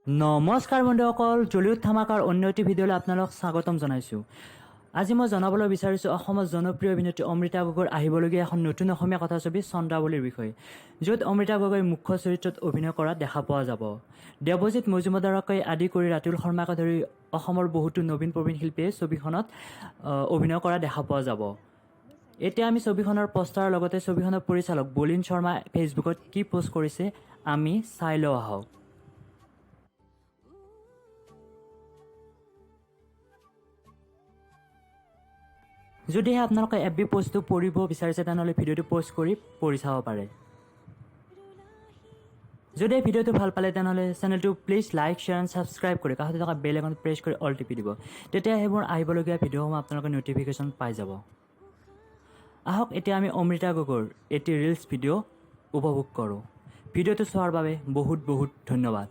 নমস্কাৰ বন্ধুসকল, জলিউড ধামাকাৰ অন্য এটি ভিডিঅ'লৈ আপোনালোকক স্বাগতম জনাইছোঁ। আজি মই জনাবলৈ বিচাৰিছোঁ অসমৰ জনপ্ৰিয় অভিনেত্ৰী অমৃতা গগৈৰ আহিবলগীয়া এখন নতুন অসমীয়া কথাছবি চন্দ্ৰাৱলীৰ বিষয়ে, য'ত অমৃতা গগৈ মুখ্য চৰিত্ৰত অভিনয় কৰা দেখা পোৱা যাব। দেৱজিৎ মজুমদাৰকে আদি কৰি ৰাতুল শৰ্মাকে ধৰি অসমৰ বহুতো নবীন প্ৰবীণ শিল্পীয়ে ছবিখনত অভিনয় কৰা দেখা পোৱা যাব। এতিয়া আমি ছবিখনৰ পষ্টাৰৰ লগতে ছবিখনৰ পৰিচালক বলিন শৰ্মা ফেচবুকত কি পোষ্ট কৰিছে আমি চাই লওঁ আহক। যদিহে আপোনালোকে FB পোষ্টটো পঢ়িব বিচাৰিছে তেনেহ'লে ভিডিঅ'টো পষ্ট কৰি পঢ়ি চাব পাৰে। যদি এই ভিডিঅ'টো ভাল পালে তেনেহ'লে চেনেলটো please like, share and subscribe কৰি কাষতে থকা বেল আইকন প্ৰেছ কৰি অল টিপি দিব। তেতিয়া সেইবোৰ আহিবলগীয়া ভিডিঅ'সমূহ আপোনালোকে ন'টিফিকেশ্যন পাই যাব। আহক এতিয়া আমি অমৃতা গগৈৰ এটি ৰিলছ ভিডিঅ' উপভোগ কৰোঁ। ভিডিঅ'টো চোৱাৰ বাবে বহুত বহুত ধন্যবাদ।